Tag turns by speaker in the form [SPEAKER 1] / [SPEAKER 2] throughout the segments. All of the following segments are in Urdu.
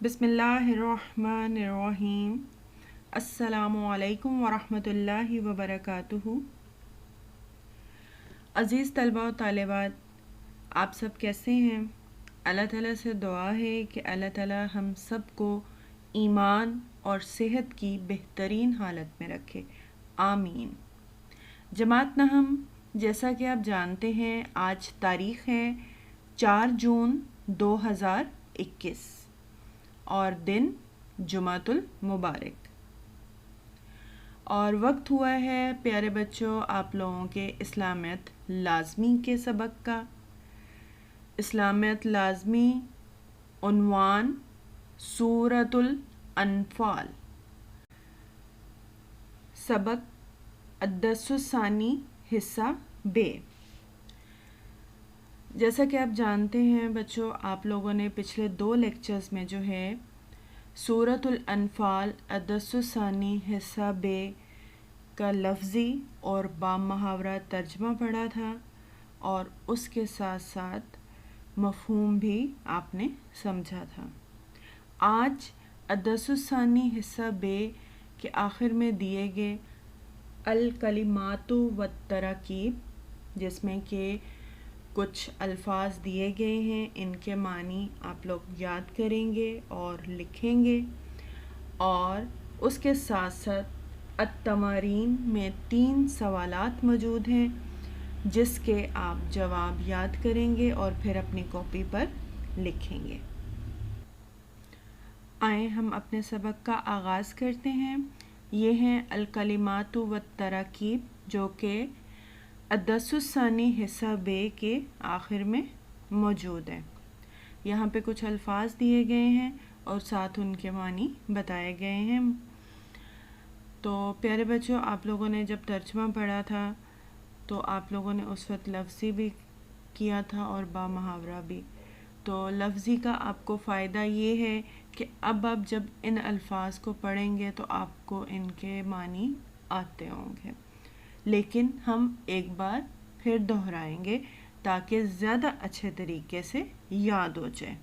[SPEAKER 1] بسم اللہ الرحمن الرحیم۔ السلام علیکم ورحمۃ اللہ وبرکاتہ۔ عزیز طلباء و طالبات، آپ سب کیسے ہیں؟ اللہ تعالیٰ سے دعا ہے کہ اللہ تعالیٰ ہم سب کو ایمان اور صحت کی بہترین حالت میں رکھے، آمین۔ جماعت نہم، جیسا کہ آپ جانتے ہیں آج تاریخ ہے 4 جون 2021 اور دن جمعۃ المبارک، اور وقت ہوا ہے پیارے بچوں آپ لوگوں کے اسلامیت لازمی کے سبق کا۔ اسلامیت لازمی عنوان سورۃ الانفال، سبق الدرس الثانی حصہ بے۔ جیسا کہ آپ جانتے ہیں بچوں، آپ لوگوں نے پچھلے 2 لیکچرز میں جو ہے سورۃ الانفال الدرس الثانی حصہ بے کا لفظی اور با محاورہ ترجمہ پڑھا تھا، اور اس کے ساتھ ساتھ مفہوم بھی آپ نے سمجھا تھا۔ آج الدرس الثانی حصہ بے کے آخر میں دیے گئے الکلمات والتراکیب، جس میں کہ کچھ الفاظ دیے گئے ہیں، ان کے معنی آپ لوگ یاد کریں گے اور لکھیں گے، اور اس کے ساتھ ساتھ التمارین میں 3 سوالات موجود ہیں جس کے آپ جواب یاد کریں گے اور پھر اپنی کاپی پر لکھیں گے۔ آئیں ہم اپنے سبق کا آغاز کرتے ہیں۔ یہ ہیں الکلمات والتراکیب جو کہ الدرس الثانی حصہ بے کے آخر میں موجود ہے۔ یہاں پہ کچھ الفاظ دیے گئے ہیں اور ساتھ ان کے معنی بتائے گئے ہیں۔ تو پیارے بچوں، آپ لوگوں نے جب ترجمہ پڑھا تھا تو آپ لوگوں نے اس وقت لفظی بھی کیا تھا اور با محاورہ بھی۔ تو لفظی کا آپ کو فائدہ یہ ہے کہ اب آپ جب ان الفاظ کو پڑھیں گے تو آپ کو ان کے معنی آتے ہوں گے، لیکن ہم ایک بار پھر دہرائیں گے تاکہ زیادہ اچھے طریقے سے یاد ہو جائے۔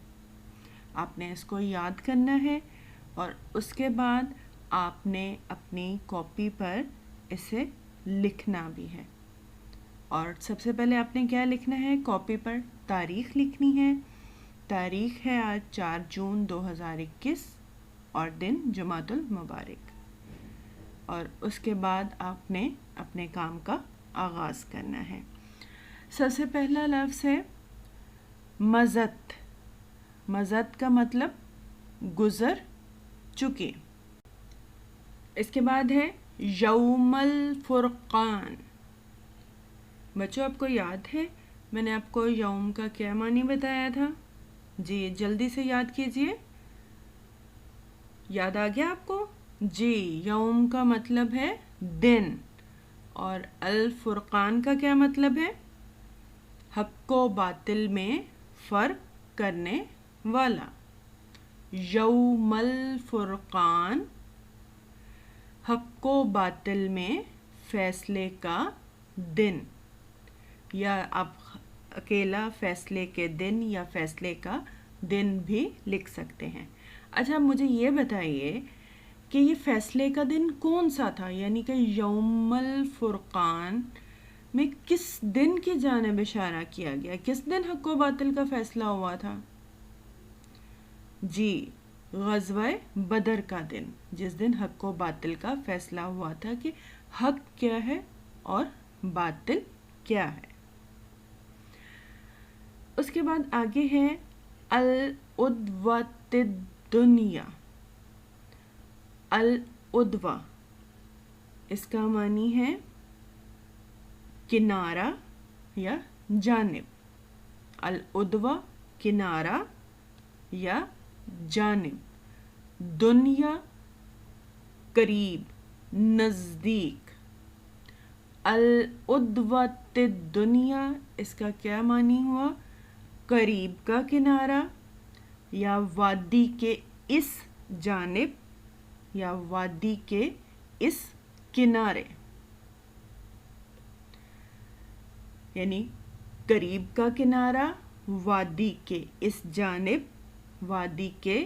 [SPEAKER 1] آپ نے اس کو یاد کرنا ہے اور اس کے بعد آپ نے اپنی کاپی پر اسے لکھنا بھی ہے۔ اور سب سے پہلے آپ نے کیا لکھنا ہے؟ کاپی پر تاریخ لکھنی ہے۔ تاریخ ہے آج 4 جون 2021 اور دن جمعۃ المبارک، اور اس کے بعد آپ نے اپنے کام کا آغاز کرنا ہے۔ سب سے پہلا لفظ ہے مضت۔ مضت کا مطلب گزر چکے۔ اس کے بعد ہے یوم الفرقان۔ بچوں، آپ کو یاد ہے میں نے آپ کو یوم کا کیا معنی بتایا تھا؟ جی جلدی سے یاد کیجئے۔ یاد آ گیا آپ کو؟ جی، یوم کا مطلب ہے دن، اور الفرقان کا کیا مطلب ہے؟ حق و باطل میں فرق کرنے والا۔ یوم الفرقان، حق و باطل میں فیصلے کا دن، یا آپ اکیلا فیصلے کے دن یا فیصلے کا دن بھی لکھ سکتے ہیں۔ اچھا، مجھے یہ بتائیے کہ یہ فیصلے کا دن کون سا تھا، یعنی کہ یوم الفرقان میں کس دن کی جانب اشارہ کیا گیا؟ کس دن حق و باطل کا فیصلہ ہوا تھا؟ جی، غزوہ بدر کا دن، جس دن حق و باطل کا فیصلہ ہوا تھا کہ حق کیا ہے اور باطل کیا ہے۔ اس کے بعد آگے ہے العدوۃ الدنیا۔ العدوہ، اس کا معنی ہے کنارہ یا جانب۔ العدوہ کنارہ یا جانب، دنیا قریب، نزدیک۔ العدوۃ الدنیا، اس کا کیا معنی ہوا؟ قریب کا کنارہ، یا وادی کے اس جانب، یا وادی کے اس کنارے، یعنی قریب کا کنارہ، وادی کے اس جانب، وادی کے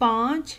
[SPEAKER 1] 5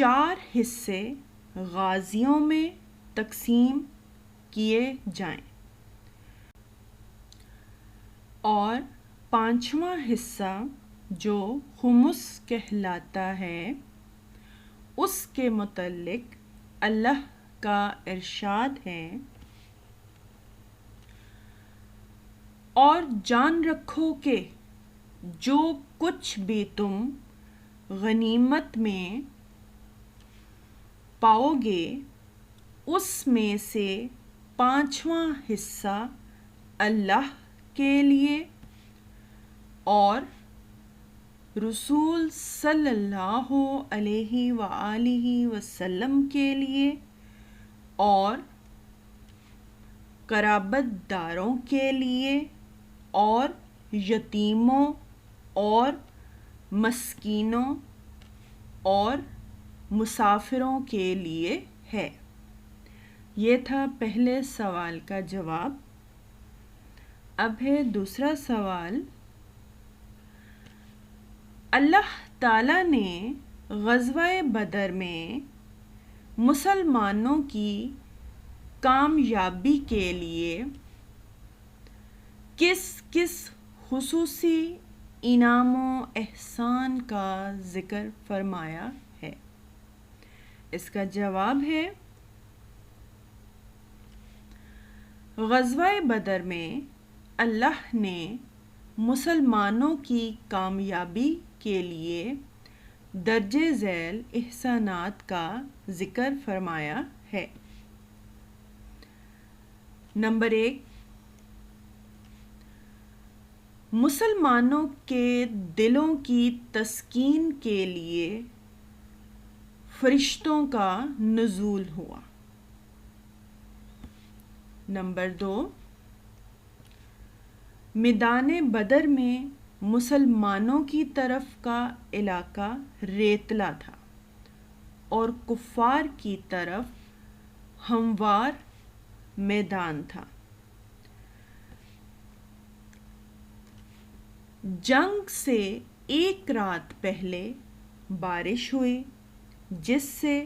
[SPEAKER 1] 4 حصے غازیوں میں تقسیم کیے جائیں اور 5واں حصہ جو خمس کہلاتا ہے اس کے متعلق اللہ کا ارشاد ہے، اور جان رکھو کہ جو کچھ بھی تم غنیمت میں پاؤ گے اس میں سے 5واں حصہ اللہ کے لیے اور رسول صلی اللہ علیہ وآلہ وسلم کے لیے اور قرابت داروں کے لیے اور یتیموں اور مسکینوں اور مسافروں کے لیے ہے۔ یہ تھا پہلے سوال کا جواب۔ اب ہے دوسرا سوال۔ اللہ تعالیٰ نے غزوہ بدر میں مسلمانوں کی کامیابی کے لیے کس کس خصوصی انعام و احسان کا ذکر فرمایا ہے؟ اس کا جواب ہے، غزوہ بدر میں اللہ نے مسلمانوں کی کامیابی کے لیے درجہ ذیل احسانات کا ذکر فرمایا ہے۔ نمبر 1، مسلمانوں کے دلوں کی تسکین کے لیے فرشتوں کا نزول ہوا۔ نمبر 2، میدان بدر میں مسلمانوں کی طرف کا علاقہ ریتلا تھا اور کفار کی طرف ہموار میدان تھا۔ جنگ سے ایک رات پہلے بارش ہوئی جس سے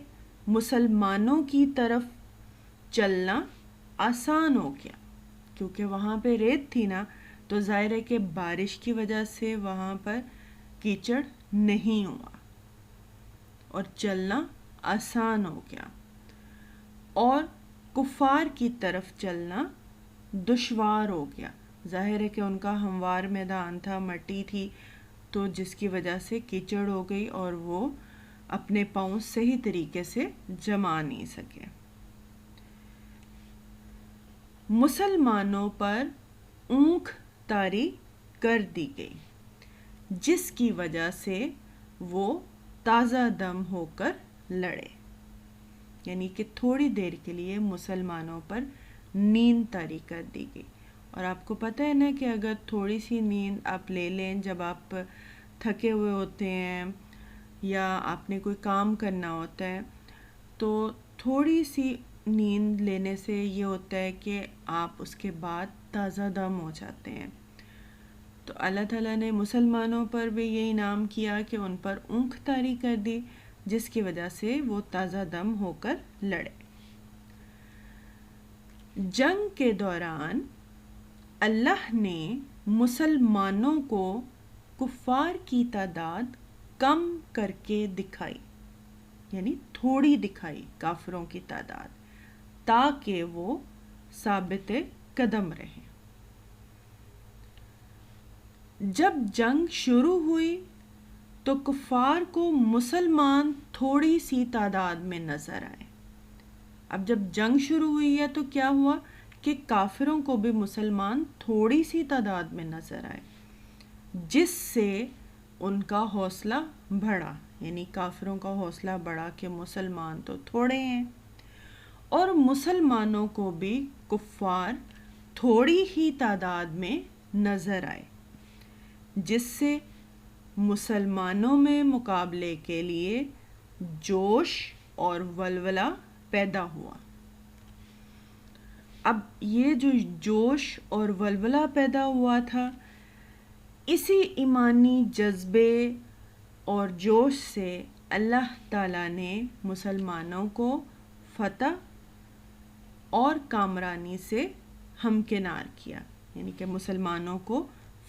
[SPEAKER 1] مسلمانوں کی طرف چلنا آسان ہو گیا، کیونکہ وہاں پہ ریت تھی نا، تو ظاہر ہے کہ بارش کی وجہ سے وہاں پر کیچڑ نہیں ہوا اور چلنا آسان ہو گیا، اور کفار کی طرف چلنا دشوار ہو گیا۔ ظاہر ہے کہ ان کا ہموار میدان تھا، مٹی تھی، تو جس کی وجہ سے کیچڑ ہو گئی اور وہ اپنے پاؤں صحیح طریقے سے جما نہیں سکے۔ مسلمانوں پر اونک طاری کر دی گئی جس کی وجہ سے وہ تازہ دم ہو کر لڑے، یعنی کہ تھوڑی دیر کے لیے مسلمانوں پر نیند طاری کر دی گئی۔ اور آپ کو پتہ ہے نا کہ اگر تھوڑی سی نیند آپ لے لیں جب آپ تھکے ہوئے ہوتے ہیں یا آپ نے کوئی کام کرنا ہوتا ہے، تو تھوڑی سی نیند لینے سے یہ ہوتا ہے کہ آپ اس کے بعد تازہ دم ہو جاتے ہیں۔ تو اللہ تعالیٰ نے مسلمانوں پر بھی یہ انعام کیا کہ ان پر اونک طاری کر دی جس کی وجہ سے وہ تازہ دم ہو کر لڑے۔ جنگ کے دوران اللہ نے مسلمانوں کو کفار کی تعداد کم کر کے دکھائی، یعنی تھوڑی دکھائی کافروں کی تعداد، تاکہ وہ ثابت قدم رہیں۔ جب جنگ شروع ہوئی تو کفار کو مسلمان تھوڑی سی تعداد میں نظر آئے۔ اب جب جنگ شروع ہوئی ہے تو کیا ہوا کہ کافروں کو بھی مسلمان تھوڑی سی تعداد میں نظر آئے، جس سے ان کا حوصلہ بڑھا، یعنی کافروں کا حوصلہ بڑھا کہ مسلمان تو تھوڑے ہیں، اور مسلمانوں کو بھی کفار تھوڑی ہی تعداد میں نظر آئے، جس سے مسلمانوں میں مقابلے کے لیے جوش اور ولولہ پیدا ہوا۔ اب یہ جو جوش اور ولولہ پیدا ہوا تھا، اسی ایمانی جذبے اور جوش سے اللہ تعالیٰ نے مسلمانوں کو فتح اور کامرانی سے ہمکنار کیا، یعنی کہ مسلمانوں کو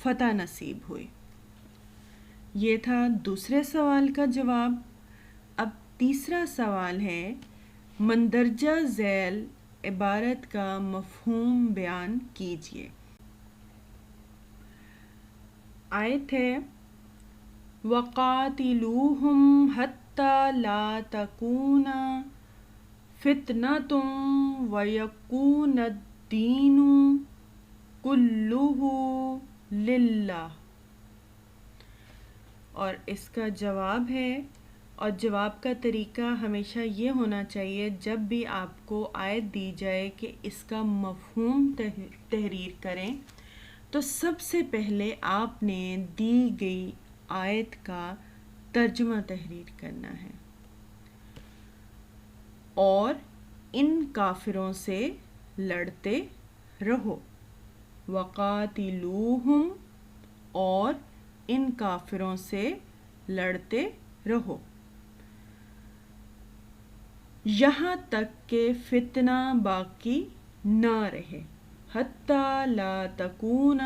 [SPEAKER 1] فتح نصیب ہوئی۔ یہ تھا دوسرے سوال کا جواب۔ اب تیسرا سوال ہے، مندرجہ ذیل عبارت کا مفہوم بیان کیجیے۔ آیت ہے، وَقَاتِلُوهُمْ حَتَّى لَا تَكُونَ فِتْنَةٌ وَيَكُونَ الدِّينُ كُلُّهُ لِلَّهِ۔ اور اس کا جواب ہے، اور جواب کا طریقہ ہمیشہ یہ ہونا چاہیے جب بھی آپ کو آیت دی جائے کہ اس کا مفہوم تحریر کریں تو سب سے پہلے آپ نے دی گئی آیت کا ترجمہ تحریر کرنا ہے، اور ان کافروں سے لڑتے رہو۔ وقاتلوہم، اور ان کافروں سے لڑتے رہو یہاں تک کہ فتنہ باقی نہ رہے۔ حتی لا تکون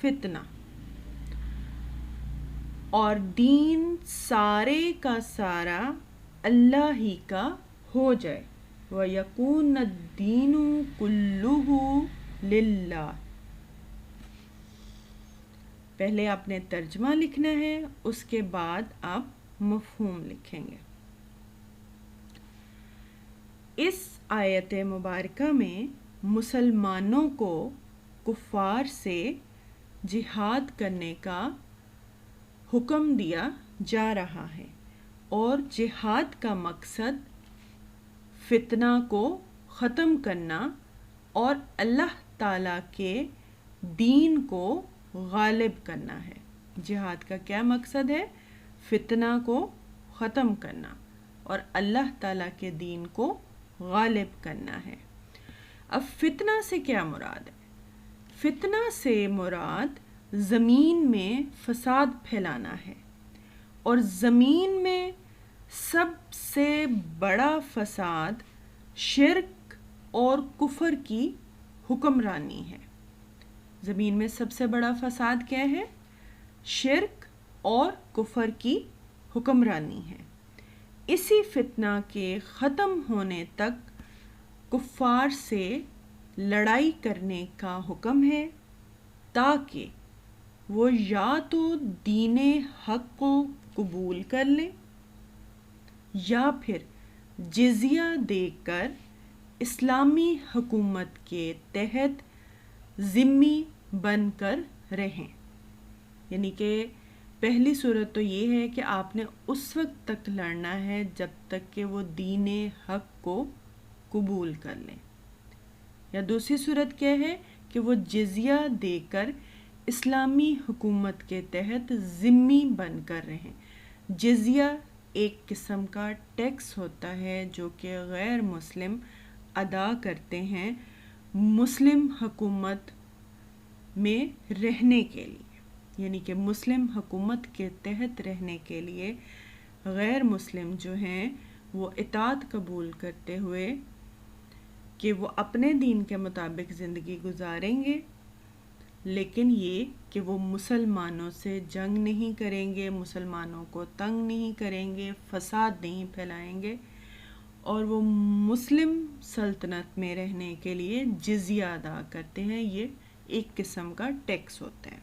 [SPEAKER 1] فتنہ، اور دین سارے کا سارا اللہ ہی کا ہو جائے۔ وَيَكُونَ الدِّينُ كُلُّهُ لِلَّهِ۔ پہلے آپ نے ترجمہ لکھنا ہے، اس کے بعد آپ مفہوم لکھیں گے۔ اس آیت مبارکہ میں مسلمانوں کو کفار سے جہاد کرنے کا حکم دیا جا رہا ہے، اور جہاد کا مقصد فتنہ کو ختم کرنا اور اللہ تعالیٰ کے دین کو غالب کرنا ہے۔ جہاد کا کیا مقصد ہے؟ فتنہ کو ختم کرنا اور اللہ تعالیٰ کے دین کو غالب کرنا ہے۔ اب فتنہ سے کیا مراد ہے؟ فتنہ سے مراد زمین میں فساد پھیلانا ہے، اور زمین میں سب سے بڑا فساد شرک اور کفر کی حکمرانی ہے۔ زمین میں سب سے بڑا فساد کیا ہے؟ شرک اور کفر کی حکمرانی ہے۔ اسی فتنہ کے ختم ہونے تک کفار سے لڑائی کرنے کا حکم ہے، تاکہ وہ یا تو دین حق کو قبول کر لیں یا پھر جزیہ دے کر اسلامی حکومت کے تحت ذمہ بن کر رہیں۔ یعنی کہ پہلی صورت تو یہ ہے کہ آپ نے اس وقت تک لڑنا ہے جب تک کہ وہ دین حق کو قبول کر لیں، یا دوسری صورت کیا ہے کہ وہ جزیہ دے کر اسلامی حکومت کے تحت ذمہ بن کر رہیں۔ جزیہ ایک قسم کا ٹیکس ہوتا ہے جو کہ غیر مسلم ادا کرتے ہیں مسلم حکومت میں رہنے کے لیے، یعنی کہ مسلم حکومت کے تحت رہنے کے لیے غیر مسلم جو ہیں وہ اطاعت قبول کرتے ہوئے کہ وہ اپنے دین کے مطابق زندگی گزاریں گے، لیکن یہ کہ وہ مسلمانوں سے جنگ نہیں کریں گے، مسلمانوں کو تنگ نہیں کریں گے، فساد نہیں پھیلائیں گے، اور وہ مسلم سلطنت میں رہنے کے لیے جزیہ ادا کرتے ہیں۔ یہ ایک قسم کا ٹیکس ہوتا ہے،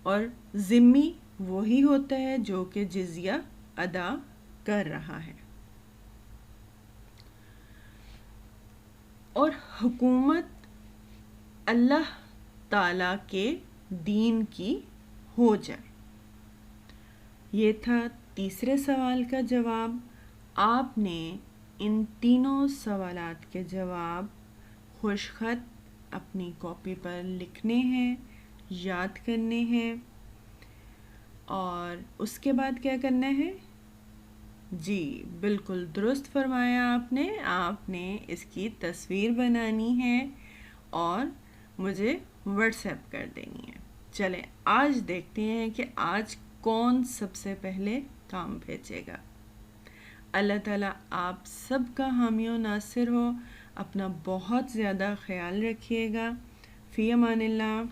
[SPEAKER 1] اور ذمی وہی ہوتا ہے جو کہ جزیہ ادا کر رہا ہے، اور حکومت اللہ تعالیٰ کے دین کی ہو جائے۔ یہ تھا تیسرے سوال کا جواب۔ آپ نے ان تینوں سوالات کے جواب خوش خط اپنی کاپی پر لکھنے ہیں، یاد کرنے ہیں، اور اس کے بعد کیا کرنا ہے؟ جی بالکل درست فرمایا آپ نے اس کی تصویر بنانی ہے اور مجھے واٹس ایپ کر دینی ہے۔ چلیں آج دیکھتے ہیں کہ آج کون سب سے پہلے کام بھیجے گا۔ اللہ تعالیٰ آپ سب کا حامی و ناصر ہو۔ اپنا بہت زیادہ خیال رکھیے گا۔ فی امان اللہ۔